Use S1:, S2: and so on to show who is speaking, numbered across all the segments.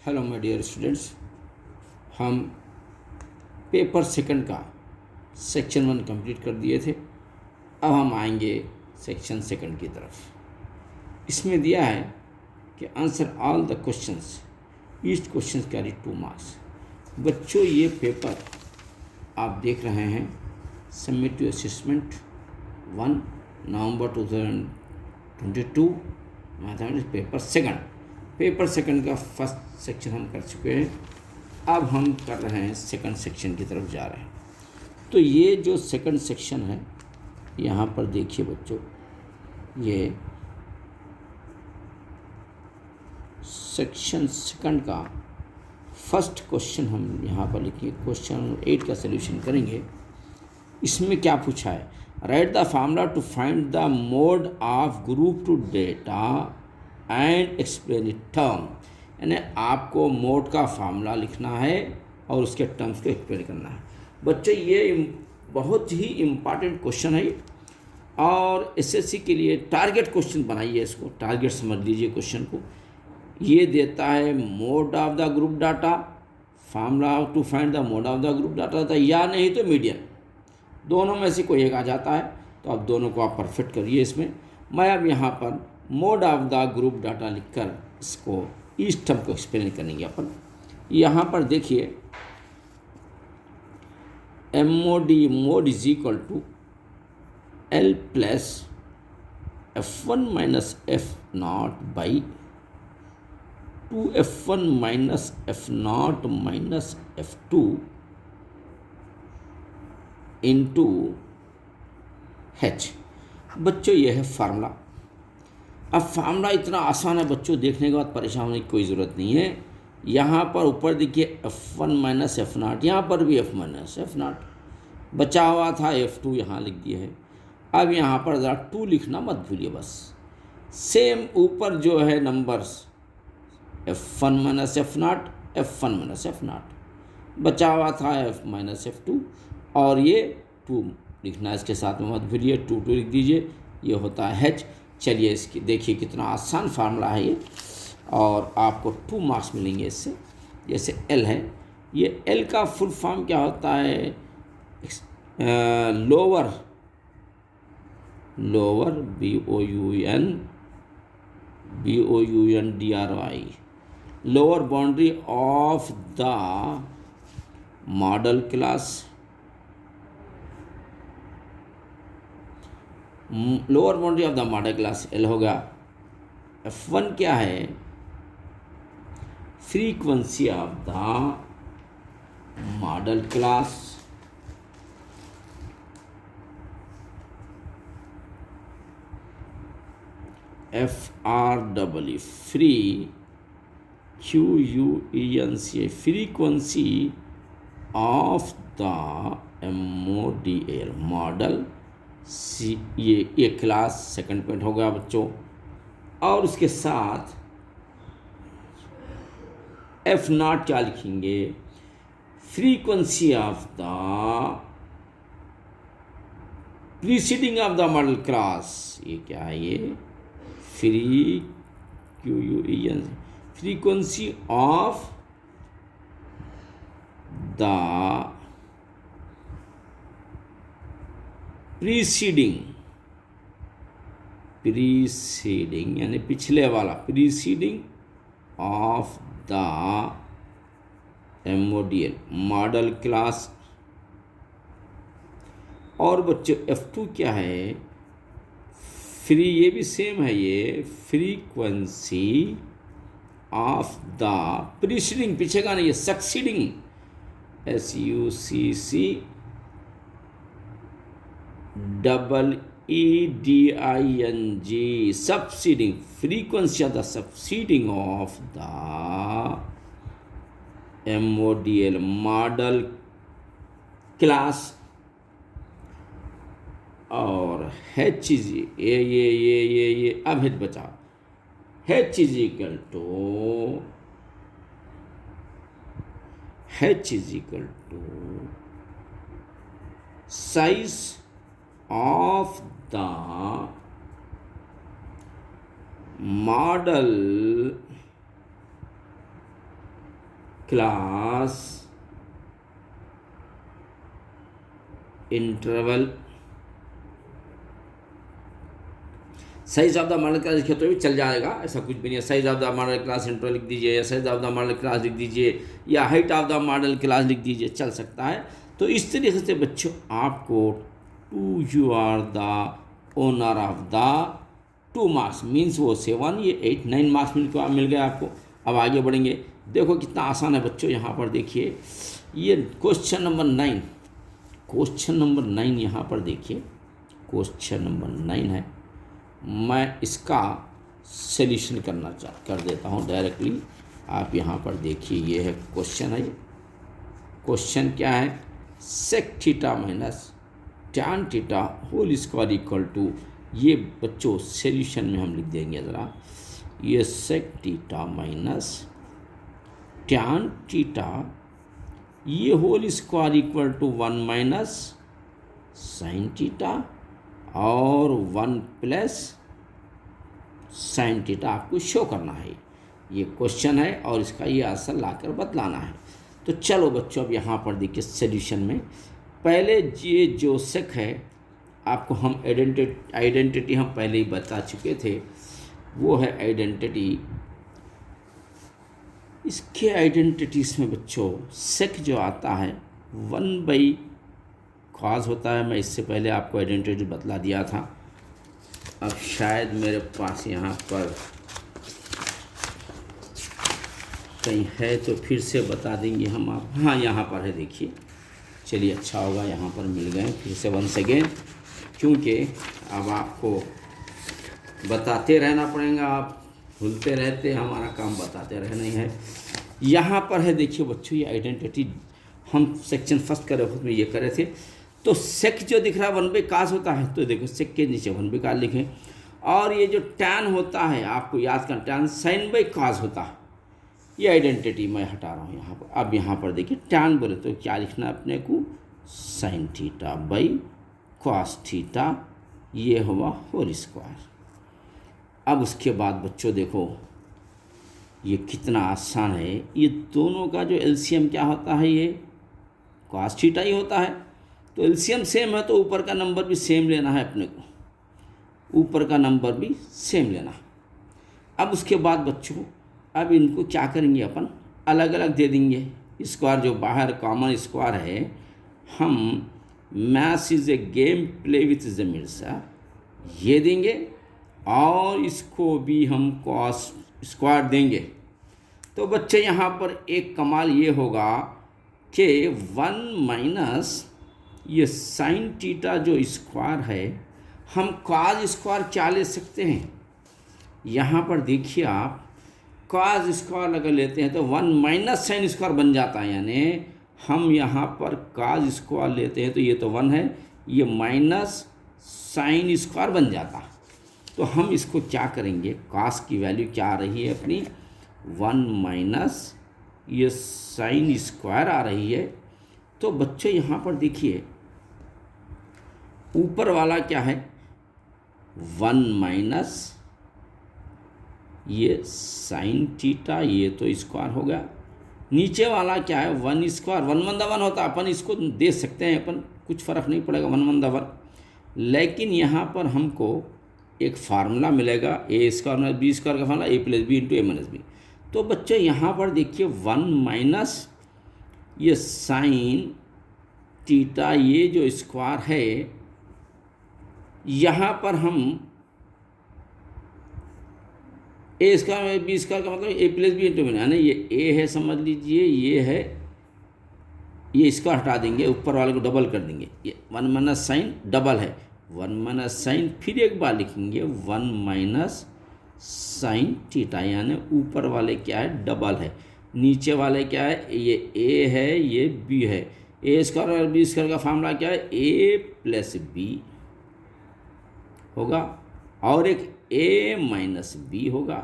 S1: Hello my dear students, हम paper second का section 1 complete कर दिए थे। अब हम आएंगे सेक्शन सेकंड की तरफ। इसमें दिया है कि answer all the questions, each question carry 2 marks. बच्चों, ये पेपर आप देख रहे हैं समेटिव असेसमेंट 1 नवंबर 2022 मैथमेटिक्स पेपर सेकंड का फर्स्ट सेक्शन हम कर चुके हैं। अब हम कर रहे हैं सेकंड सेक्शन की तरफ जा रहे हैं। तो ये जो सेकंड सेक्शन है, यहाँ पर देखिए बच्चों, ये सेक्शन सेकंड का फर्स्ट क्वेश्चन हम यहाँ पर लिखिए। क्वेश्चन 8 का सलूशन करेंगे। इसमें क्या पूछा है? Write the formula to find the mode of group to data and explain it term. यानी आपको मोड का फार्मूला लिखना है और उसके टर्म्स को एक्सप्लेन करना है। बच्चों, ये बहुत ही इम्पॉर्टेंट क्वेश्चन है और एसएससी के लिए टारगेट क्वेश्चन बनाइए। इसको टारगेट समझ लीजिए क्वेश्चन को। ये देता है mode of the group data, formula to find the mode of the group data था, या नहीं तो मीडियन, दोनों में से कोई एक आ जाता है। तो अब दोनों को आप परफेक्ट करिए। इसमें मैं अब यहाँ पर mode of the group data लिखकर इसको इस टर्म को एक्सप्लेन करेंगे अपन। यहाँ पर देखिए, mode is equal to L plus F1 minus F0 by 2F1 minus F0 minus F2 into H। बच्चों, ये है फार्मूला। अब फार्मूला इतना आसान है बच्चों, देखने के बाद परेशान होने की कोई ज़रूरत नहीं है। यहाँ पर ऊपर देखिए F1 माइनस F0, यहाँ पर भी F माइनस F0 बचा हुआ था, F2 यहाँ लिख दिए है। अब यहाँ पर ज़रा 2 लिखना मत भूलिए बस। सेम ऊपर जो है numbers F1 minus F0, F1 minus F0 बचा हुआ था, F माइनस F2, और ये 2 लिखना इसके साथ में मत भूलिए। 2 लिख दीजिए, ये होता है H। चलिए, इसकी देखिए कितना आसान फार्मूला है ये, और आपको 2 मार्क्स मिलेंगे इससे। जैसे L है, ये L का फुल फॉर्म क्या होता है? Lower BOUNDRY, lower boundary of the model class. Lower boundary of the model class L होगा। F1 क्या है? Frequency of the model class. FREE, free, QUENCI, frequency of the MODL, model. ये class second point हो गया बच्चों। और उसके साथ F0 क्या लिखेंगे? Frequency of the preceding of the model class. ये क्या है? ये QUEN, frequency of the preceding यानी पिछले वाला, preceding of the MODL, model class. और बच्चों, F2 क्या है? फ्री, ये भी सेम है, ये फ्रीक्वेंसी ऑफ द प्रीसीडिंग, पीछे का नहीं, ये succeeding, SUCCEEDING, subsiding, frequency of the subsiding of the MODL, model class। और H इज ये अब H बचा। H is equal to size of the model class interval size of the model class लिखे तो भी चल जाएगा, ऐसा कुछ भी नहीं है। Size of the model class interval लिख दीजिए, या size of the model class लिख दीजिए, या height of the model class लिख दीजिए, चल सकता है। तो इस तरीके से बच्चों आपको to you are the owner of the 2 marks means वो 7 ये 8 9 मार्क्स मिल गए आपको। अब आगे बढ़ेंगे, देखो कितना आसान है बच्चों। यहाँ पर देखिए ये क्वेश्चन नंबर 9, क्वेश्चन नंबर 9 यहाँ पर देखिए, क्वेश्चन नंबर 9 है। मैं इसका सॉल्यूशन कर देता हूँ डायरेक्टली। आप यहाँ पर देखिए, ये है क्वेश्चन है। क्वेश्चन क्या है, sec theta minus tan theta whole square equal to, ये बच्चों सॉल्यूशन में हम लिख देंगे ज़रा, ये sec theta minus tan theta ये whole square equal to 1 minus sine theta और 1 प्लस साइन थीटा आपको शो करना है। ये क्वेश्चन है और इसका ये आंसर लाकर बतलाना है। तो चलो बच्चों, अब यहाँ पर देखिए सॉल्यूशन में पहले ये जो सेक है आपको हम आइडेंटिटी हम पहले ही बता चुके थे, वो है आइडेंटिटी। इसके आइडेंटिटीज़ में बच्चों सेक जो आता है 1/cos होता है। मैं इससे पहले आपको आइडेंटिटी बतला दिया था। अब शायद मेरे पास यहाँ पर कहीं है तो फिर से बता देंगे हम आप। हाँ, यहाँ पर है, देखिए। चलिए, अच्छा होगा यहाँ पर मिल गए फिर से वंस अगेन, क्योंकि अब आपको बताते रहना पड़ेगा। आप भूलते रहते, हमारा काम बताते रहना ही है। यहाँ पर है, देखिए बच्चों, ये आइडेंटिटी हम सेक्शन फर्स्ट कर रहे में ये करे थे। तो सेक जो दिख रहा है 1/cos होता है, तो देखो सेक के नीचे 1/cos लिखें। और ये जो टैन होता है आपको याद करना, टैन sin/cos होता है। ये आइडेंटिटी मैं हटा रहा हूँ यहाँ पर। अब यहाँ पर देखिए टैन बोले तो क्या लिखना है अपने को, sin θ/cos θ, ये हुआ होल स्क्वायर। अब उसके बाद बच्चों देखो ये कितना आसान है। ये दोनों का जो एलसीएम क्या होता है, ये cos θ ही होता है। तो एलसीएम सेम है तो ऊपर का नंबर भी सेम लेना है अपने को, ऊपर का नंबर भी सेम लेना। अब उसके बाद बच्चों अब इनको क्या करेंगे, अपन अलग अलग दे देंगे। स्क्वायर जो बाहर कॉमन स्क्वायर है, हम maths is a game play with Zameer ये देंगे, और इसको भी हम कॉस स्क्वायर देंगे। तो बच्चे यहाँ पर एक कमाल ये होगा कि 1 माइनस ये साइन थीटा जो स्क्वायर है, हम कॉस स्क्वायर क्या ले सकते हैं। यहाँ पर देखिए आप कॉस स्क्वायर अगर लेते हैं तो 1 माइनस साइन स्क्वायर बन जाता है। यानी हम यहाँ पर कॉस स्क्वायर लेते हैं तो ये तो 1 है, ये माइनस साइन स्क्वायर बन जाता। तो हम इसको क्या करेंगे, कॉस की वैल्यू क्या आ रही है अपनी 1 माइनस ये साइन स्क्वायर आ रही है। तो बच्चों यहाँ पर देखिए ऊपर वाला क्या है 1 माइनस ये साइन थीटा, ये तो स्क्वायर हो गया। नीचे वाला क्या है 1 स्क्वायर, 1 1 1 होता है, अपन इसको दे सकते हैं, अपन कुछ फ़र्क नहीं पड़ेगा 1 1 1। लेकिन यहाँ पर हमको एक फार्मूला मिलेगा ए स्क्वायर माइनस बी स्क्वायर का फार्मूला, ए प्लस बी इंटू ए माइनस बी। तो बच्चों यहाँ पर देखिए 1 माइनस ये साइन थीटा ये जो स्क्वायर है, यहाँ पर हम ए स्क्वायर में बी स्क्वायर का मतलब ए प्लस बी इंटू में, यानी ये ए है समझ लीजिए, ये है, ये स्क्वायर हटा देंगे, ऊपर वाले को डबल कर देंगे। ये 1 माइनस साइन डबल है, 1 माइनस साइन, फिर एक बार लिखेंगे 1 माइनस साइन थीटा, यानी ऊपर वाले क्या है डबल है, नीचे वाले क्या है ये ए है ये बी है। ए स्क्वायर और बी स्क्वायर का फार्मूला क्या है ए प्लस बी होगा, और एक ए माइनस बी होगा।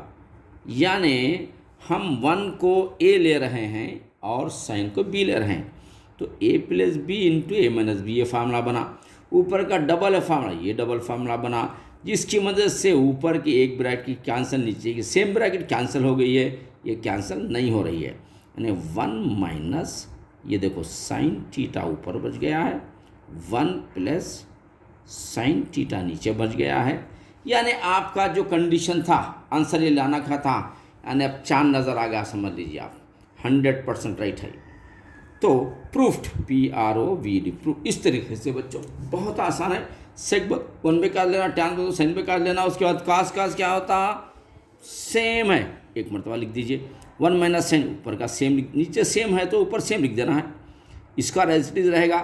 S1: यानी हम 1 को ए ले रहे हैं और साइन को बी ले रहे हैं, तो ए प्लस बी इंटू ए माइनस बी, ये फार्मूला बना। ऊपर का डबल है फार्मूला, ये डबल फार्मूला बना, जिसकी मदद से ऊपर की एक ब्रैकेट कैंसिल, नीचे की सेम ब्रैकेट कैंसिल हो गई है, ये कैंसिल नहीं हो रही है। यानी 1 माइनस, ये देखो साइन थीटा ऊपर बच गया है, 1 प्लस साइन थीटा नीचे बच गया है। यानी आपका जो कंडीशन था, आंसर ये लाना का था, यानी अब चांद नज़र आ गया, समझ लीजिए आप 100% राइट है। तो प्रूफ्ड, PROVD, प्रूफ। इस तरीके से बच्चों बहुत आसान है। सेक 1 पे काट लेना, टैन को साइन पे काट लेना, उसके बाद कास क्या होता, सेम है, एक मरतबा लिख दीजिए। 1 माइनस साइन ऊपर का सेम, नीचे सेम है तो ऊपर सेम लिख देना है, स्क्वायर एज इट इज रहेगा।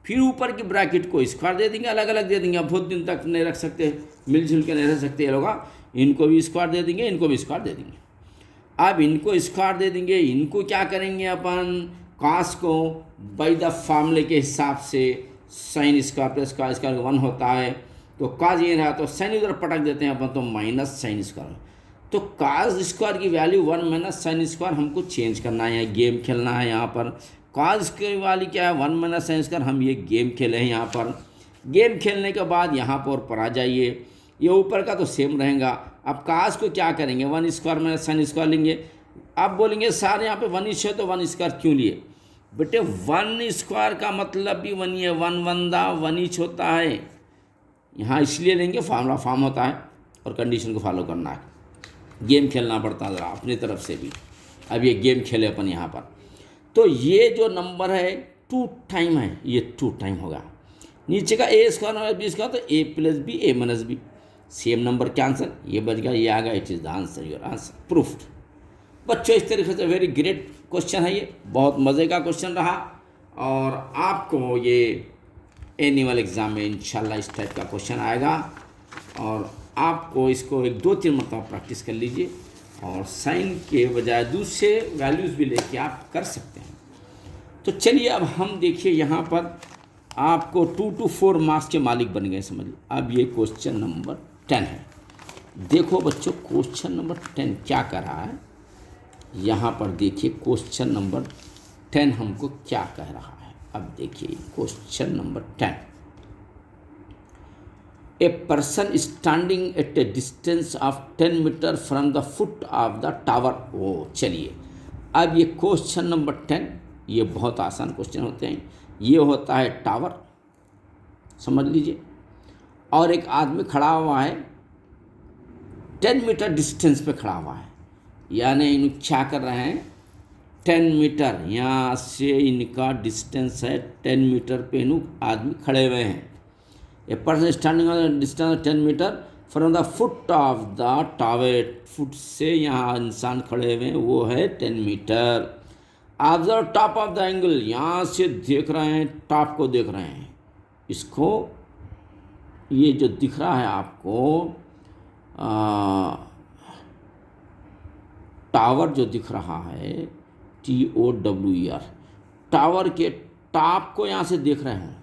S1: फिर ऊपर की ब्रैकेट को स्क्वायर दे देंगे, अलग अलग दे देंगे, अब बहुत दिन तक नहीं रख सकते, मिलजुल के नहीं रह सकते ये लोग, इनको भी स्क्वायर दे देंगे, इनको भी स्क्वायर दे देंगे। अब इनको स्क्वायर दे देंगे, इनको क्या करेंगे अपन, कास को बाई द फार्मूले के हिसाब से साइन स्क्वायर प्लस का स्क्वायर 1 होता है, तो काज ये रहा तो साइन उधर पटक देते हैं अपन, तो माइनस साइन स्क्वायर। तो काज स्क्वायर की वैल्यू 1 माइनस साइन स्क्वायर हमको चेंज करना है, गेम खेलना है यहाँ पर। काज की वाली क्या है, 1 माइनस साइन स्क्वायर, हम ये गेम खेले हैं यहाँ पर। गेम खेलने के बाद यहाँ पर आ जाइए, ये ऊपर का तो सेम रहेगा। अब काज को क्या करेंगे, 1 स्क्वायर माइनस साइन स्क्वायर लेंगे। आप बोलेंगे सर यहाँ पे 1 है तो 1 स्क्वायर क्यों लिए, बेटे 1 स्क्वायर का मतलब भी 1 ही है, 1 1 1 होता है। यहाँ इसलिए लेंगे, फार्मूला फॉर्म होता है और कंडीशन को फॉलो करना है, गेम खेलना पड़ता है ज़रा अपनी तरफ से भी। अब ये गेम खेले अपन यहाँ पर, तो ये जो नंबर है 2 टाइम है, ये 2 टाइम होगा। नीचे का ए स्क्वायर माइनस बी स्क्वायर, तो ए प्लस बी, ए माइनस बी, सेम नंबर का आंसर ये बच गया, ये आ गया, it is the answer, your answer proofed. बच्चों इस तरीके से वेरी ग्रेट क्वेश्चन है, ये बहुत मज़े का क्वेश्चन रहा, और आपको ये एनुअल एग्ज़ाम में इंशाल्लाह इस टाइप का क्वेश्चन आएगा, और आपको इसको 1-2-3 मरतबा प्रैक्टिस कर लीजिए, और साइन के बजाय दूसरे वैल्यूज़ भी लेके आप कर सकते हैं। तो चलिए अब हम देखिए यहाँ पर आपको 2 to 4 मार्क्स के मालिक बन गए, समझ। अब ये क्वेश्चन नंबर 10 है। देखो बच्चों क्वेश्चन नंबर 10 क्या कर रहा है, यहाँ पर देखिए क्वेश्चन नंबर 10 हमको क्या कह रहा है। अब देखिए question number 10, a person standing at a distance of 10 metre from the foot of the tower. ओ चलिए, अब ये क्वेश्चन नंबर 10, ये बहुत आसान क्वेश्चन होते हैं। ये होता है टावर, समझ लीजिए, और एक आदमी खड़ा हुआ है 10 मीटर डिस्टेंस पे खड़ा हुआ है, यानी इन क्या कर रहे हैं, 10 मीटर यहाँ से इनका डिस्टेंस है, 10 मीटर पे इन आदमी खड़े हुए हैं। A person standing on distance 10 metre from the foot of the tower, foot से यहाँ इंसान खड़े हुए हैं, वो है 10 metre. Observe top of the angle, यहाँ से देख रहे हैं, टॉप को देख रहे हैं, इसको ये जो दिख रहा है आपको टावर जो दिख रहा है, TOWER, टावर के टॉप को यहाँ से देख रहे हैं।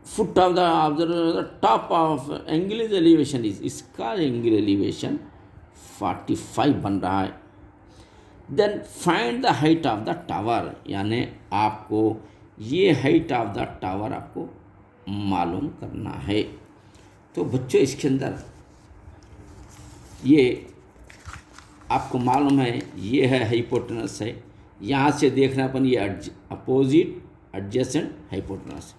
S1: Foot of the observe top of angle is elevation is, इसका एंगल एलिवेशन 45 बन रहा है। Then find the height of the tower, यानी आपको ये हाइट ऑफ द टावर आपको मालूम करना है। तो बच्चों इसके अंदर ये आपको मालूम है, ये है हाइपोटेनस है, यहाँ से देखना अपन ये अपोजिट एडजेसेंट हाइपोटेनस,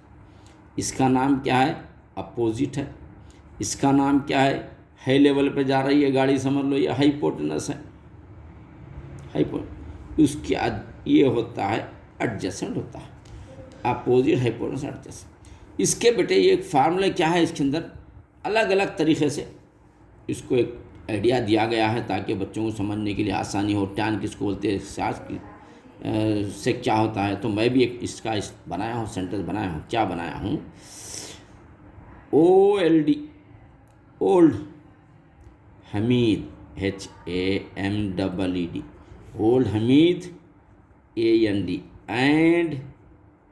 S1: इसका नाम क्या है, अपोजिट है। इसका नाम क्या है, हाई लेवल पे जा रही है गाड़ी, समझ लो ये हाइपोटेनस है। उसके ये होता है एडजेसेंट होता है, अपोजिट हाइपोटेनस एडजेसेंट। इसके बेटे ये एक फार्मूला क्या है, इसके अंदर अलग अलग तरीके से इसको एक आइडिया दिया गया है ताकि बच्चों को समझने के लिए आसानी हो। टैन किसको बोलते हैं, सास की से क्या होता है। तो मैं भी एक इसका बनाया हूँ, सेंटेंस बनाया हूँ। क्या बनाया हूँ, OLD, old Hamid, HAMEED, old Hamid, AND, and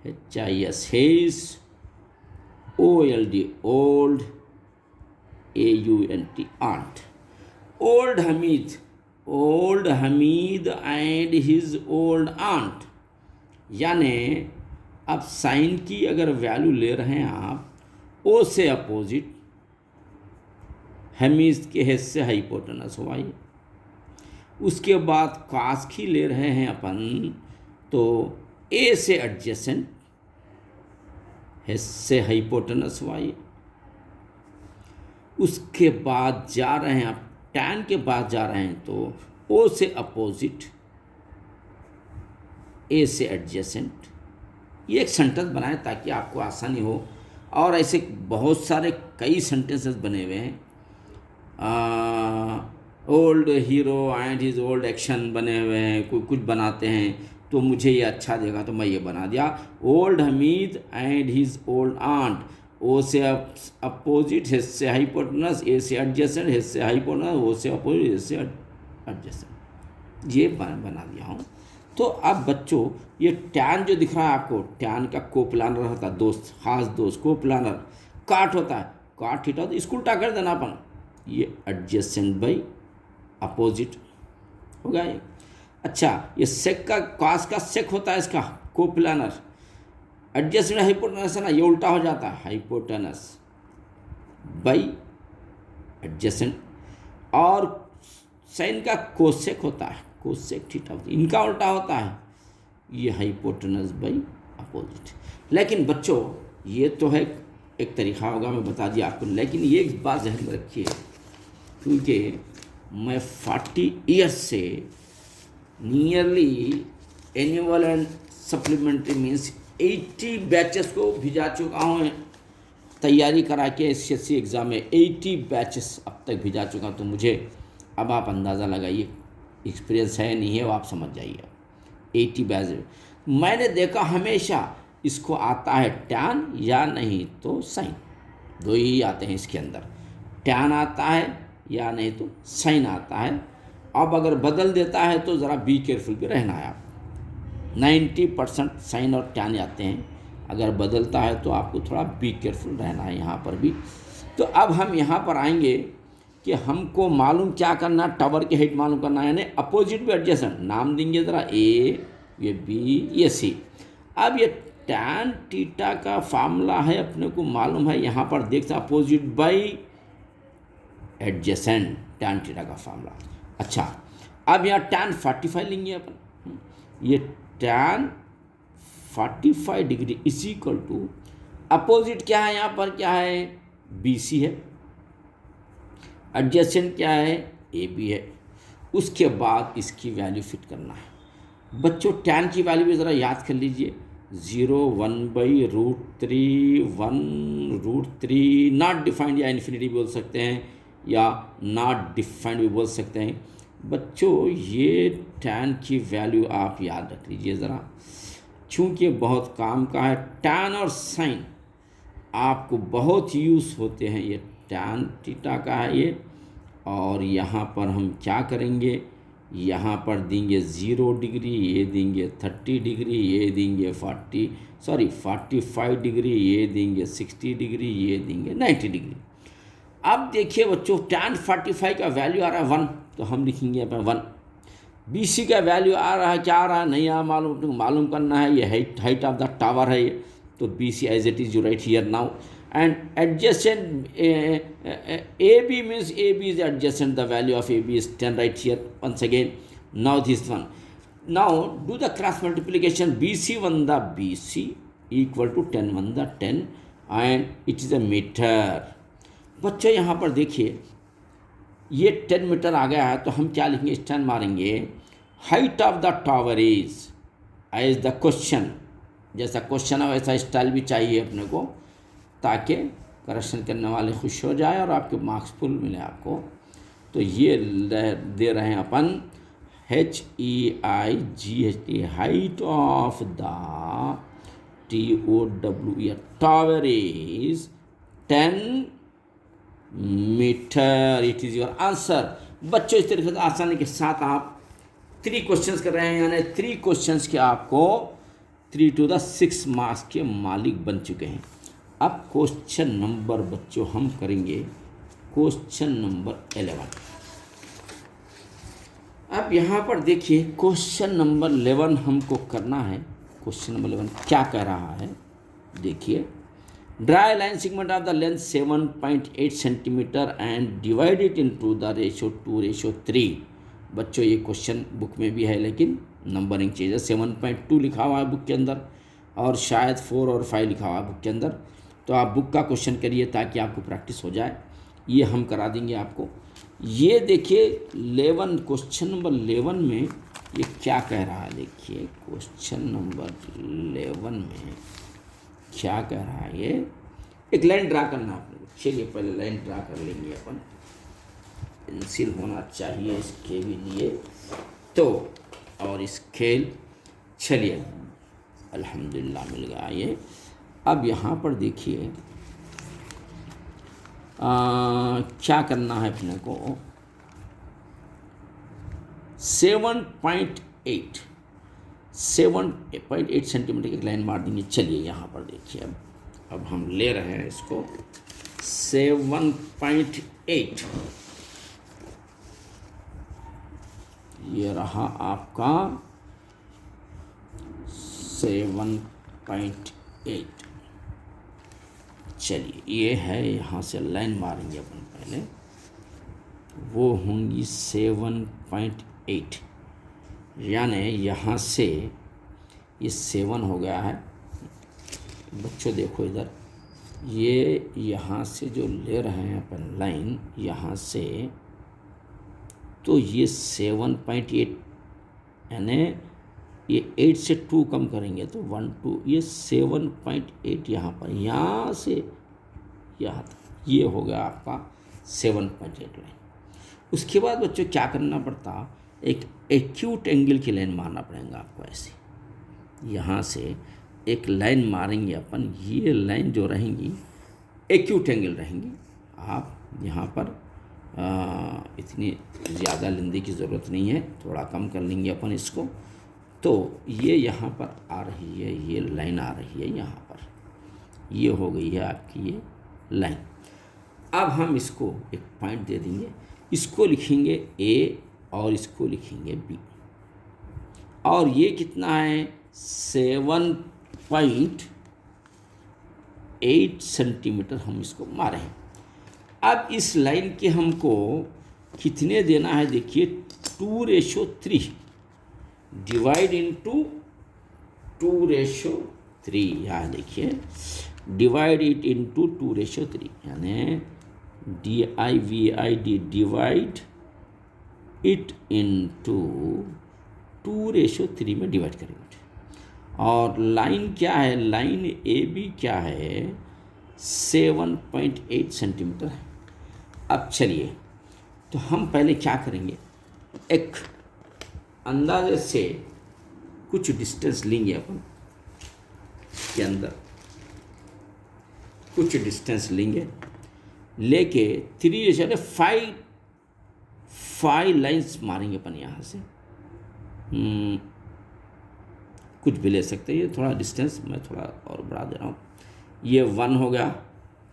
S1: HIS, his, OLD, old, AUNT, aunt, old Hamid, old Hamid and his old aunt। यानी अब साइन की अगर वैल्यू ले रहे हैं आप, ओ से अपोजिट, हमीद के हिस्से से हाइपोटेनस हुआ ये। उसके बाद कास की ले रहे हैं अपन, तो ए से एडजेसेंट, एच से हाइपोटेनस वाई, उसके बाद जा रहे हैं आप टैन के बाद जा रहे हैं तो ओ से अपोजिट, ए से एडजेसेंट। ये एक सेंटेंस बनाए ताकि आपको आसानी हो, और ऐसे बहुत सारे कई सेंटेंसेस बने हुए हैं। Old hero and his old action बने हुए हैं, कोई कुछ बनाते हैं तो मुझे ये अच्छा देगा तो मैं ये बना दिया। Old Hamid and his old aunt, O से अपोजिट, एच से हाइपोटेनस, ए से एडजेसेंट, एच से हाइपोटेनस, ओ से अपोजिट, ए से एडजेसेंट, ये बना दिया हूँ। तो अब बच्चों ये टैन जो दिख रहा है आपको, टैन का कोप्लानर होता है दोस्त, खास दोस्त कोप्लानर, काट होता है, काट थीटा, तो इसको उल्टा कर देना अपन, ये एडजेसेंट बाई अपोजिट हो गया ये। अच्छा, ये सेक का कास का सेक होता है इसका कोप्लानर, एडजेसेंट हाइपोटेनस है ना, ये उल्टा हो जाता है, हाइपोटेनस बाई एडजेसेंट। और साइन का कोसेक होता है, कोसेक थीटा, इनका उल्टा होता है, ये हाइपोटेनस बाई अपोजिट। लेकिन बच्चों ये तो है एक तरीका होगा, मैं बता दिया आपको, लेकिन ये एक बात ध्यान में रखिए, क्योंकि मैं 40 ईयर्स से nearly annual and supplementary means 80 batches को भिजा चुका हूँ, तैयारी करा के SSC एग्ज़ाम में 80 बैचेस अब तक भिजा चुका, तो मुझे अब आप अंदाज़ा लगाइए एक्सपीरियंस है नहीं है वो आप समझ जाइए। 80 बैच मैंने देखा हमेशा इसको आता है टैन या नहीं तो साइन, दो ही आते हैं इसके अंदर, टैन आता है या नहीं तो साइन आता है। अब अगर बदल देता है तो ज़रा बी केयरफुल भी रहना है आप। 90% साइन और टैन आते हैं, अगर बदलता है तो आपको थोड़ा बी केयरफुल रहना है यहाँ पर भी। तो अब हम यहाँ पर आएंगे कि हमको मालूम क्या करना, टावर की हाइट मालूम करना है, यानी अपोजिट भी एडजेसेंट, नाम देंगे ज़रा ए, ये बी, ये सी। अब ये टैन थीटा का फार्मूला है अपने को मालूम है, यहाँ पर देख सकते opposite by adjacent, tan theta का फार्मूला। अच्छा, अब यहाँ टैन 45 लेंगे अपन, ये tan 45 degree is equal to opposite क्या है, यहाँ पर क्या है, बी सी है, एडजेसेंट क्या है, ए बी है। उसके बाद इसकी वैल्यू फिट करना है। बच्चों टैन की वैल्यू भी ज़रा याद कर लीजिए, 0 1/√3, 1√3, नॉट डिफाइंड या इन्फिनिटी बोल सकते हैं, या नॉट डिफाइंड भी बोल सकते हैं। बच्चों ये टैन की वैल्यू आप याद रख लीजिए ज़रा, चूँकि बहुत काम का है। टैन और साइन आपको बहुत यूज़ होते हैं, ये टैन थीटा का है ये। और यहाँ पर हम क्या करेंगे, यहाँ पर देंगे 0 डिग्री, ये देंगे 30 डिग्री, ये देंगे 45 डिग्री, ये देंगे 60 डिग्री, ये देंगे 90 डिग्री। अब देखिए बच्चों टैन 45 का वैल्यू आ रहा है 1, तो हम लिखेंगे यहाँ पर 1। BC का वैल्यू आ रहा है, क्या आ रहा है नहीं आ मालूम, मालूम करना है, ये हाइट ऑफ द टावर है ये, तो BC as it is you write here now. And adjacent AB means AB is adjacent, the value of AB is 10 right here once again. Now this one, now do the cross multiplication, BC 1 the BC equal to 10 1 the 10 and it is a meter। बच्चों यहाँ पर देखिए ये 10 metre आ गया है, तो हम क्या लिखेंगे, स्टैंड मारेंगे, height of the tower is as the question, जैसा क्वेश्चन है वैसा स्टाइल भी चाहिए अपने को, ताकि करेक्शन करने वाले खुश हो जाए और आपके मार्क्स फुल मिले आपको। तो ये दे रहे हैं अपन HEIGHT, height of the TOW tower is 10 metre, it is your answer. बच्चों इस तरीके से आसानी के साथ आप 3 क्वेश्चंस कर रहे हैं, यानी 3 क्वेश्चंस के आपको 3 to the 6 मार्क्स के मालिक बन चुके हैं। अब क्वेश्चन नंबर बच्चों हम करेंगे क्वेश्चन नंबर 11। अब यहाँ पर देखिए क्वेश्चन नंबर 11 हमको करना है। क्वेश्चन नंबर 11 क्या कह रहा है, देखिए, dry line segment of the length 7.8 centimetre and divide it into the ratio 2:3 बच्चों ये क्वेश्चन बुक में भी है, लेकिन नंबरिंग चीज़ है। 7.2 लिखा हुआ है बुक के अंदर और शायद 4 और 5 लिखा हुआ है बुक के अंदर। तो आप बुक का क्वेश्चन करिए ताकि आपको प्रैक्टिस हो जाए, ये हम करा देंगे आपको। ये देखिए 11, क्वेश्चन नंबर 11 में ये क्या कह रहा है। देखिए क्वेश्चन नंबर 11 में क्या कह रहा है। ये एक लाइन ड्रा करना है आपने। चलिए पहले लाइन ड्रा कर लेंगे अपन। पेंसिल होना चाहिए इसके भी लिए तो, और स्केल। चलिए अल्हम्दुलिल्लाह मिल गया ये। अब यहाँ पर देखिए क्या करना है अपने को। 7.8 सेंटीमीटर की लाइन मार देंगे। चलिए यहाँ पर देखिए अब हम ले रहे हैं इसको 7.8। ये रहा आपका 7.8। चलिए ये है, यहाँ से लाइन मारेंगे अपन पहले, वो होंगी 7.8, यानी यहाँ से ये 7 हो गया है। बच्चों देखो इधर, ये यहाँ से जो ले रहे हैं अपन लाइन यहाँ से, तो ये 7.8 यानी ये 8 से 2 कम करेंगे तो 1 2, ये 7.8 यहाँ पर, यहाँ से यहाँ तक ये हो गया आपका 7.8 लाइन। उसके बाद बच्चों क्या करना पड़ता, एक एक्यूट एंगल की लाइन मारना पड़ेगा आपको। ऐसे यहाँ से एक लाइन मारेंगे अपन, ये लाइन जो रहेंगी एक्यूट एंगल रहेंगी। आप यहाँ पर इतनी ज़्यादा लेंदी की ज़रूरत नहीं है, थोड़ा कम कर लेंगे अपन इसको। तो ये यहाँ पर आ रही है, ये लाइन आ रही है यहाँ पर, ये हो गई है आपकी ये लाइन। अब हम इसको एक पॉइंट दे देंगे, इसको लिखेंगे ए और इसको लिखेंगे बी। और ये कितना है 7.8 सेंटीमीटर हम इसको मारे हैं। अब इस लाइन के हमको कितने देना है, देखिए 2:3 डिवाइड इंटू 2:3। यहाँ देखिए डिवाइड इट इंटू 2:3, यानी DIVID डिवाइड इट इंटू 2:3 में डिवाइड करेंगे। और लाइन क्या है, लाइन AB क्या है 7.8 सेंटीमीटर है। अब चलिए तो हम पहले क्या करेंगे, एक अंदाजे से कुछ डिस्टेंस लेंगे अपन के अंदर, कुछ डिस्टेंस लेंगे, लेके 5 लाइंस मारेंगे अपन यहाँ से। कुछ भी ले सकते हैं, ये थोड़ा डिस्टेंस मैं थोड़ा और बढ़ा दे रहा हूँ। ये 1 हो गया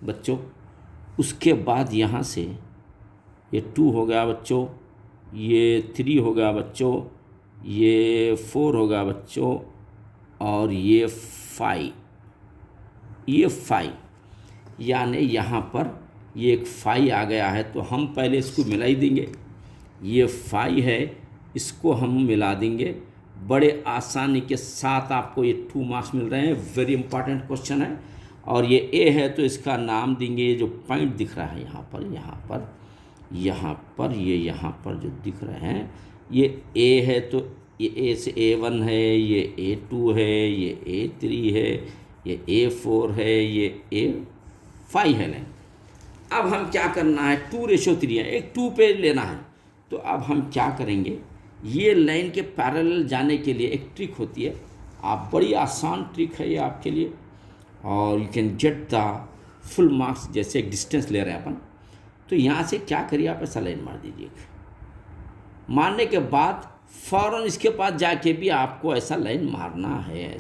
S1: बच्चों, उसके बाद यहाँ से ये 2 हो गया बच्चों, ये 3 हो गया बच्चों, ये 4 हो गया बच्चों, और ये 5, यानी यहाँ पर ये एक 5 आ गया है। तो हम पहले इसको मिला ही देंगे, ये 5 है, इसको हम मिला देंगे। बड़े आसानी के साथ आपको ये 2 मार्क्स मिल रहे हैं, वेरी इंपॉर्टेंट क्वेश्चन है। और ये ए है तो इसका नाम देंगे, ये जो पॉइंट दिख रहा है यहाँ पर, ये यहाँ पर जो दिख रहे हैं, ये ए है तो ये ए से A1 है, ये A2 है, ये A3 है, ये A4 है, ये A5 है लाइन। अब हम क्या करना है, 2:3 है, एक 2 पे लेना है। तो अब हम क्या करेंगे, ये लाइन के पैरेलल जाने के लिए एक ट्रिक होती है, आप बड़ी आसान ट्रिक है ये आपके लिए, और you can get the full marks. जैसे एक डिस्टेंस ले रहे हैं अपन, तो यहाँ से क्या करिए, आप ऐसा लाइन मार दीजिए। मारने के बाद फ़ौरन इसके पास जाके भी आपको ऐसा लाइन मारना है,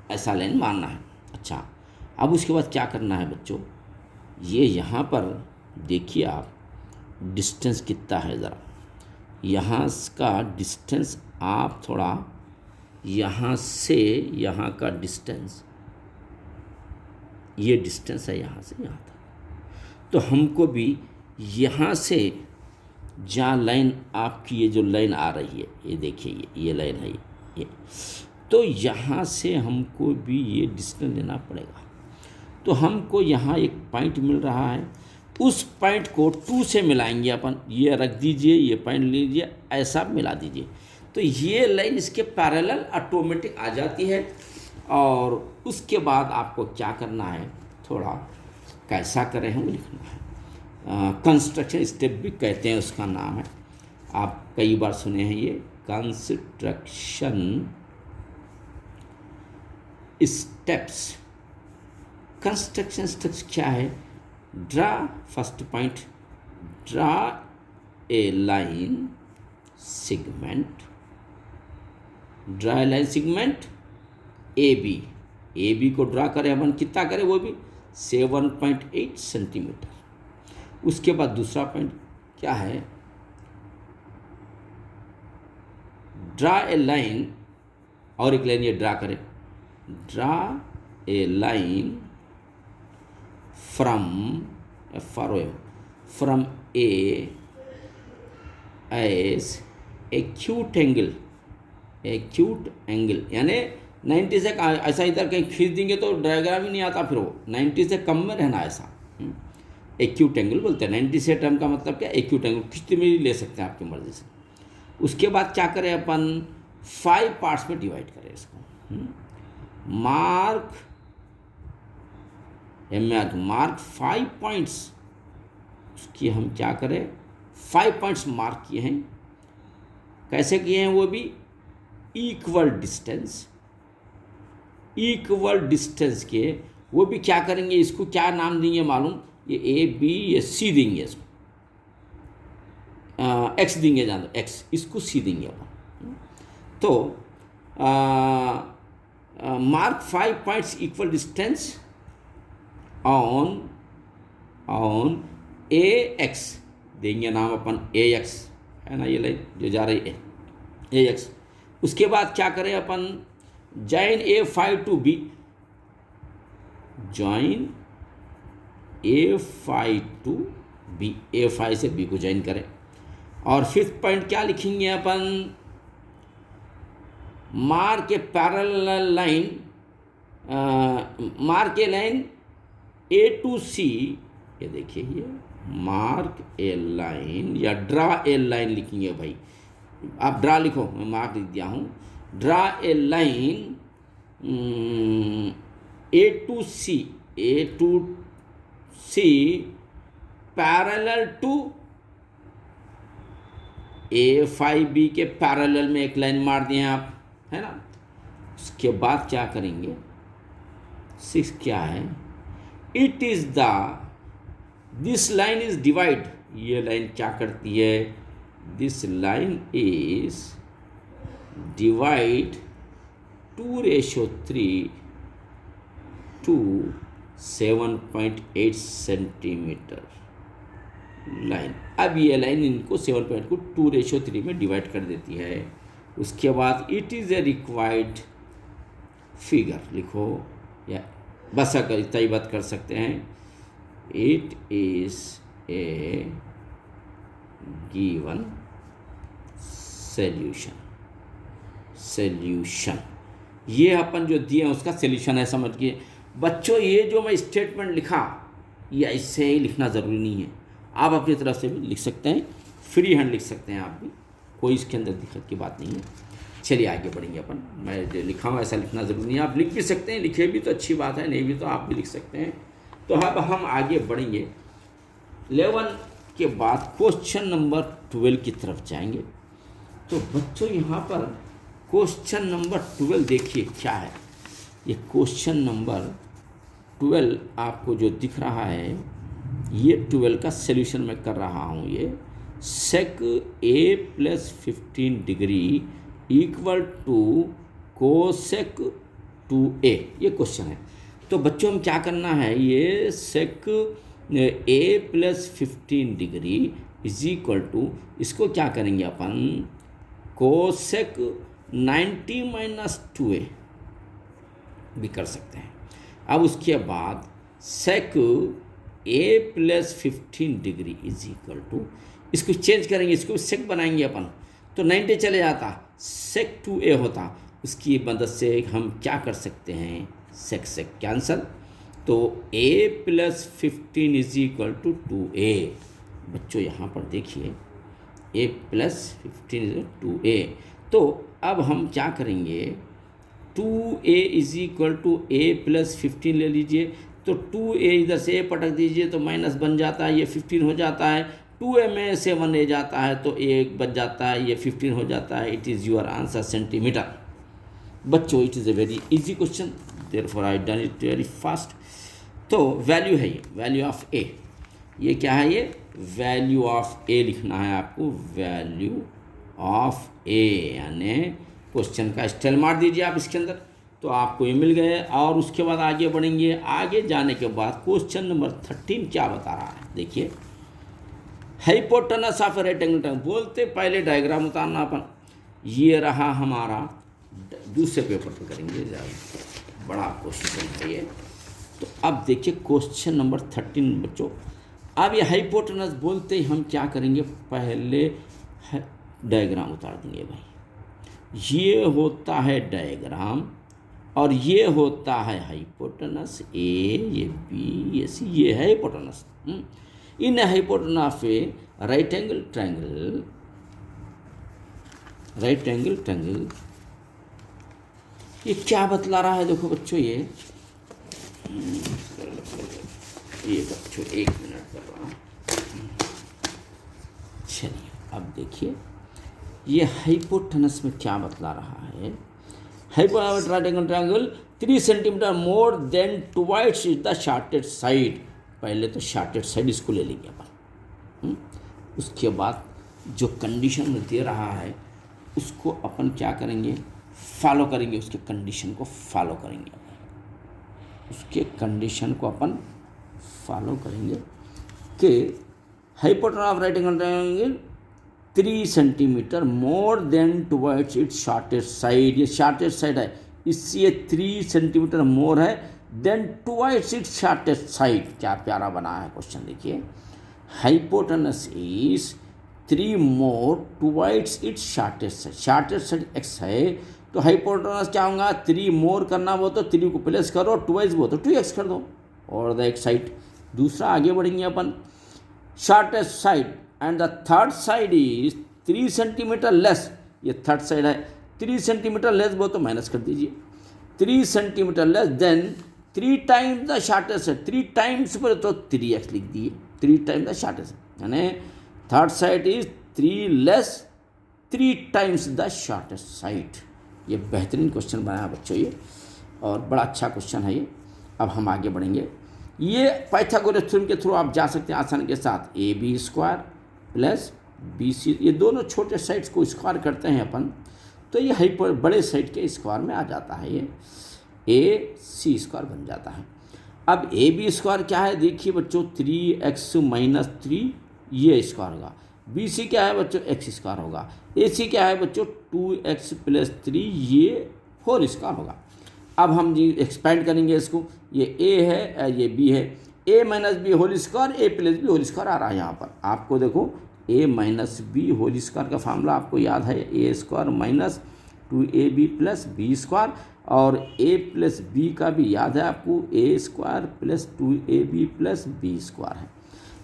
S1: ऐसा लाइन मारना है। अच्छा, अब उसके बाद क्या करना है बच्चों, ये यहाँ पर देखिए आप डिस्टेंस कितना है ज़रा, यहाँ का डिस्टेंस आप थोड़ा, यहाँ से यहाँ का डिस्टेंस, ये डिस्टेंस है यहाँ से यहाँ तक। तो हमको भी यहाँ से जहाँ लाइन आपकी ये जो लाइन आ रही है, ये देखिए ये लाइन है ये, तो यहाँ से हमको भी ये डिस्टेंस लेना पड़ेगा। तो हमको यहाँ एक पॉइंट मिल रहा है, उस पॉइंट को 2 से मिलाएंगे अपन। ये रख दीजिए, ये पॉइंट लीजिए, ऐसा मिला दीजिए, तो ये लाइन इसके पैरेलल ऑटोमेटिक आ जाती है। और उसके बाद आपको क्या करना है, थोड़ा कैसा करें हम लिखना है। कंस्ट्रक्शन स्टेप भी कहते हैं, उसका नाम है, आप कई बार सुने हैं ये, कंस्ट्रक्शन स्टेप्स। कंस्ट्रक्शन स्टेप्स क्या है, draw first point, draw a line segment, draw a line segment A B को ड्रा करें अपन, कितना करें वो भी 7.8 सेंटीमीटर। उसके बाद दूसरा पॉइंट क्या है, ड्रा ए लाइन, और एक लाइन ये ड्रा करें, draw a line from A as acute angle, यानी 90 से ऐसा इधर कहीं खींच देंगे तो डायग्राम ही नहीं आता, फिर वो 90 से कम में रहना ऐसा, एक्यूट एंगल बोलते हैं। 90 से टर्म का मतलब क्या, एक्यूट एंगल खींचते में भी ले सकते हैं आपकी मर्जी से। उसके बाद क्या करें अपन, 5 पार्ट्स में डिवाइड करें इसको, मार्क 5 पॉइंट्स, उसकी हम क्या करें, 5 पॉइंट्स मार्क किए हैं। कैसे किए हैं वो भी, इक्वल डिस्टेंस के, वो भी क्या करेंगे, इसको क्या नाम देंगे मालूम, ये ए बी ये सी देंगे, इसको एक्स देंगे, जान दो एक्स, इसको सी देंगे अपन। तो mark 5 points equal distance on A x, देंगे नाम अपन ए एक्स, है ना, ये लाइन जो जा रही है ए एक्स। उसके बाद क्या करें अपन, join A5 to B, join A5 to B, A5 से B को ज्वाइन करें। और 5th पॉइंट क्या लिखेंगे अपन, mark a parallel line, mark a line A to C, ये देखिए ये मार्क ए लाइन या ड्रा ए लाइन लिखेंगे भाई, आप ड्रा लिखो, मैं मार्क लिख दिया हूँ, draw a line A to C parallel to A5B के पैरेलल में एक लाइन मार दिए आप, है ना। उसके बाद क्या करेंगे, 6 क्या है, it is the, this line is divide, ये लाइन क्या करती है, this line is divide 2:3 to 7.8 centimetre line. अब ये लाइन इनको 7.8 को 2:3 में डिवाइड कर देती है। उसके बाद it is A required figure लिखो, या बस अगर इतना ही बात कर सकते हैं, it is A given solution, ये अपन जो दिए हैं उसका सॉल्यूशन है, समझ के बच्चों। ये जो मैं स्टेटमेंट लिखा, ये ऐसे ही लिखना ज़रूरी नहीं है, आप अपनी तरफ से भी लिख सकते हैं, फ्री हैंड लिख सकते हैं आप भी, कोई इसके अंदर दिक्कत की बात नहीं है। चलिए आगे बढ़ेंगे अपन, मैं जो लिखा हूँ ऐसा लिखना ज़रूरी नहीं है, आप लिख भी सकते हैं, लिखे भी तो अच्छी बात है, नहीं भी तो आप भी लिख सकते हैं। तो अब हम आगे बढ़ेंगे, 11 के बाद क्वेश्चन नंबर 12 की तरफ जाएंगे। तो बच्चों यहाँ पर क्वेश्चन नंबर 12 देखिए क्या है, ये क्वेश्चन नंबर 12 आपको जो दिख रहा है, ये 12 का सॉल्यूशन मैं कर रहा हूँ। ये sec A + 15 degree equal to cosec 2A, ये क्वेश्चन है। तो बच्चों हम क्या करना है, ये sec A + 15 degree is equal to, इसको क्या करेंगे अपन, कोसेक 90 - 2A भी कर सकते हैं। अब उसके बाद sec A + 15 degree is equal to, इसको चेंज करेंगे, इसको सेक बनाएंगे अपन, तो 90 चले जाता, सेक 2a होता। उसकी मदद से हम क्या कर सकते हैं, सेक सेक कैंसल, तो a + 15 = 2a। बच्चों यहाँ पर देखिए a + 15 = 2a। तो अब हम क्या करेंगे, 2a = a + 15 ले लीजिए, तो 2a इधर से a पटक दीजिए तो माइनस बन जाता है, ये 15 हो जाता है, 2a में से 1a जाता है तो a बच जाता है, ये 15 हो जाता है। It is your answer centimetre. बच्चों it is a very easy question, therefore I done it very fast. तो वैल्यू है ये, वैल्यू ऑफ ए, ये क्या है, ये वैल्यू ऑफ ए लिखना है आपको, वैल्यू ऑफ ए, यानी क्वेश्चन का स्टाइल मार दीजिए आप इसके अंदर, तो आपको ये मिल गए। और उसके बाद आगे बढ़ेंगे, आगे जाने के बाद क्वेश्चन नंबर 13 क्या बता रहा है, देखिए। हाइपोटेनस ऑफ रेक्टेंगल ट्रायंगल, बोलते पहले डायग्राम उतारना अपन, ये रहा हमारा, दूसरे पेपर पे करेंगे, बड़ा क्वेश्चन है ये। तो अब देखिए क्वेश्चन नंबर 13 बच्चों। अब ये हाइपोटेनस बोलते ही हम क्या करेंगे, पहले डायग्राम उतार देंगे भाई। ये होता है डायग्राम और ये होता है हाइपोटेनस, ए, ये बी, ये सी, ये है हाइपोटेनस। इन हाइपोटेनस पे right angle triangle, right angle triangle, ये क्या बतला रहा है, देखो बच्चों ये बच्चों 1 मिनट कर रहा हूँ। चलिए अब देखिए ये हाइपोटेनस में क्या बतला रहा है। Hypotenuse right angle triangle 3 centimetre more than twice is the shortest side. पहले तो शॉर्टेड साइड इसको ले लेंगे अपन, उसके बाद जो कंडीशन में दे रहा है उसको अपन क्या करेंगे, फॉलो करेंगे, उसके कंडीशन को फॉलो करेंगे, उसके कंडीशन को अपन फॉलो करेंगे कि hypotenuse of right angle triangle 3 centimetre more than towards its shorted side. ये शॉर्टेड साइड है, इससे ये 3 सेंटीमीटर मोर है than towards its shorted side. क्या प्यारा बना है क्वेश्चन, देखिए। Hypotenuse is 3 more towards its shorted side, shorted side x है, तो हाइपोटेनस क्या होगा, 3 मोर करना वो तो 3 को प्लस करो, टुवर्ड्स वो तो 2x कर दो, और द x साइड। दूसरा आगे बढ़ेंगे अपन, shortest side and the third side is 3 centimetre less, ये थर्ड साइड है, 3 सेंटीमीटर लेस वो तो माइनस कर दीजिए, 3 centimetre less than 3 times the shortest side, 3 times पर तो 3x लिख दिए, 3 टाइम्स द शॉर्टेस्ट, यानी third side is 3 less 3 times the shortest side. ये बेहतरीन क्वेश्चन बनाया बच्चों ये, और बड़ा अच्छा क्वेश्चन है ये। अब हम आगे बढ़ेंगे, ये पाइथागोरस थ्योरम के थ्रू आप जा सकते हैं आसानी के साथ। AB² प्लस BC, ये दोनों छोटे साइड्स को स्क्वायर करते हैं अपन, तो ये हाइपर बड़े साइड के स्क्वायर में आ जाता है, ये AC² बन जाता है। अब AB² क्या है, देखिए बच्चों 3x - 3 ये स्क्वायर होगा, BC क्या है बच्चों x² होगा, AC क्या है बच्चों 2x + 3 ये 4² होगा। अब हम जी एक्सपेंड करेंगे इसको, ये A है, ये B है, A - B whole square, A + B whole square आ रहा है यहाँ पर आपको, देखो A - B होल स्क्वायर का फार्मूला आपको याद है, A² - 2AB + B², और A + B का भी याद है आपको, A² + 2AB + B² है।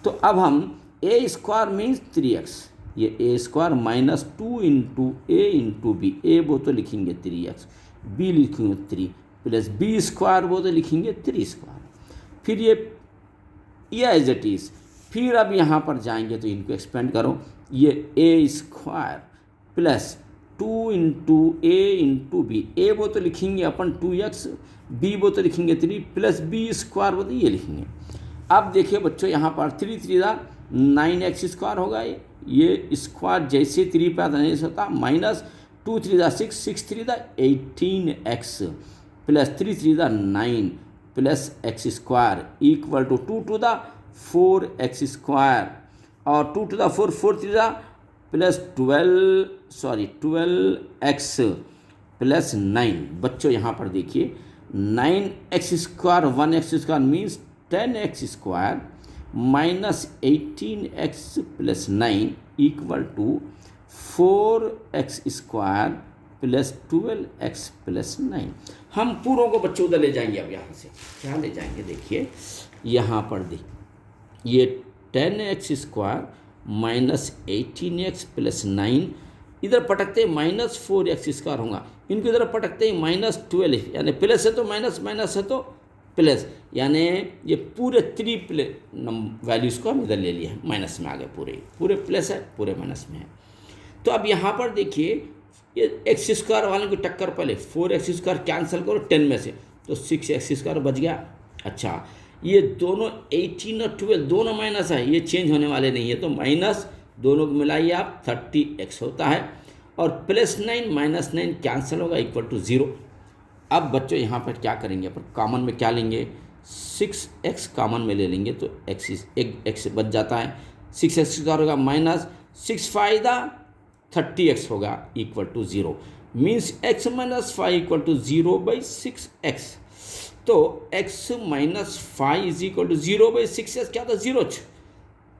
S1: तो अब हम A² मीन्स 3x, ये A² - 2 × A × B, A वो तो लिखेंगे 3x, B लिखेंगे 3 प्लस B² वो तो लिखेंगे 3²। फिर ये एज इट इज़, फिर अब यहाँ पर जाएंगे तो इनको एक्सपेंड करो, ये A² plus 2 × A × B, A वो तो लिखेंगे अपन 2x, B वो तो लिखेंगे 3 प्लस B² वो तो ये लिखेंगे। अब देखिए बच्चों यहाँ पर 3 3 9x² होगा, ये स्क्वायर जैसे 3 पे आता नहीं होता, minus 2 3 6 6 3 18x plus 3 3 9 plus x² equal to 2 to the 4x², और 2 to the 4 4 3 plus 12x plus 9। बच्चों यहाँ पर देखिए 9x² 1x² means 10x² minus 18x plus 9 equal to 4x² plus 12x plus 9। हम पूरों को बच्चों उधर ले जाएंगे। अब यहाँ से क्या ले जाएंगे, देखिए यहाँ पर देखिए ये 10x² माइनस 18x प्लस 9, इधर पटकते ही माइनस 4x² होगा, इनको इधर पटकते ही माइनस 12, यानी प्लस है तो माइनस, माइनस है तो प्लस, यानी ये पूरे 3 वैल्यूज़ को हम इधर ले लिए हैं, माइनस में आ गए, पूरे प्लस है, पूरे माइनस में है। तो अब यहाँ पर देखिए ये x² वाले की टक्कर, पहले 4x² कैंसिल करो 10 में से तो 6x² बच गया। अच्छा, ये दोनों 18 और 12 दोनों माइनस है, ये चेंज होने वाले नहीं है, तो माइनस दोनों को मिलाइए आप 30x होता है, और प्लस 9 माइनस 9 कैंसिल होगा इक्वल टू 0। अब बच्चों यहाँ पर क्या करेंगे, पर कॉमन में क्या लेंगे, 6x कॉमन में ले लेंगे तो x बच जाता है, 6x² होगा माइनस 6 फायदा 30x होगा equal to 0, means x minus 5 equal to 0/6x। तो x minus 5 is equal to 0/6x क्या था, 0,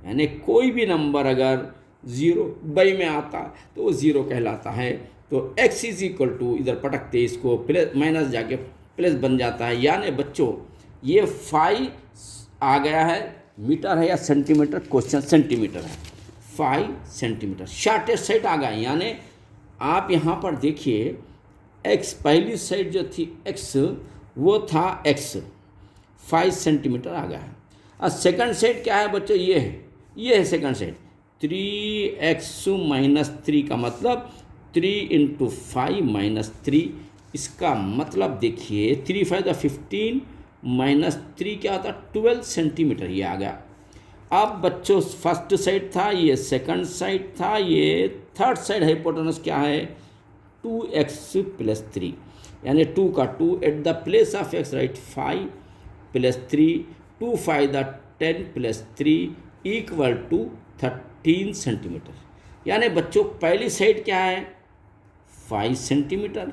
S1: यानी कोई भी नंबर अगर 0 में आता तो वो 0 कहलाता है। तो x इज इक्वल टू, इधर पटकते इसको प्लस माइनस जाके प्लस बन जाता है, यानी बच्चों ये 5 आ गया है, मीटर है या सेंटीमीटर, क्वेश्चन सेंटीमीटर है, 5 सेंटीमीटर शॉर्टेस्ट साइड आ गया, यानी आप यहाँ पर देखिए x पहली साइड जो थी x वो था x 5 सेंटीमीटर आ गया है। और सेकंड साइड क्या है बच्चों, ये है सेकंड साइड 3x माइनस 3 का मतलब 3 × 5 माइनस 3, इसका मतलब देखिए 3 5 15 माइनस 3 क्या होता, 12 सेंटीमीटर ये आ गया। अब बच्चों फर्स्ट साइड था, ये सेकंड साइड था, ये थर्ड साइड हाइपोटेनस क्या है 2x प्लस 3, यानी 2 का 2 at the place of x right 5 plus 3, 2 5 10 plus 3 equal to 13 centimetre. यानी बच्चों पहली साइड क्या है 5 सेंटीमीटर,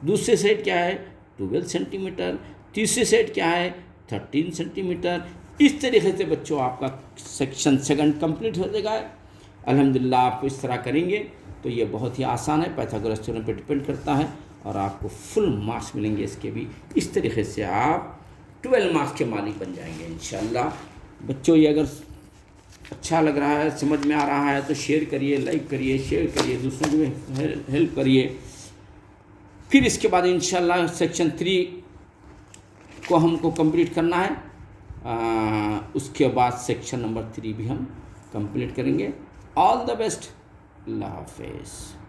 S1: दूसरी साइड क्या है 12 सेंटीमीटर, तीसरी साइड क्या है 13 सेंटीमीटर। इस तरीके से बच्चों आपका सेक्शन सेकंड कंप्लीट हो जाएगा। अल्हम्दुलिल्लाह आप इस तरह करेंगे तो ये बहुत ही आसान है, पाइथागोरस थ्योरम पे डिपेंड करता है, और आपको फुल मार्क्स मिलेंगे इसके भी। इस तरीके से आप 12 मार्क्स के मालिक बन जाएंगे इंशाल्लाह। बच्चों ये अगर अच्छा लग रहा है, समझ में आ रहा है तो शेयर करिए, लाइक करिए, शेयर करिए, दूसरों को हेल्प करिए। फिर इसके बाद इंशाल्लाह सेक्शन 3 को हमको कंप्लीट करना है, उसके बाद सेक्शन नंबर 3 भी हम कंप्लीट करेंगे। ऑल द बेस्ट, अल्लाह हाफिज़।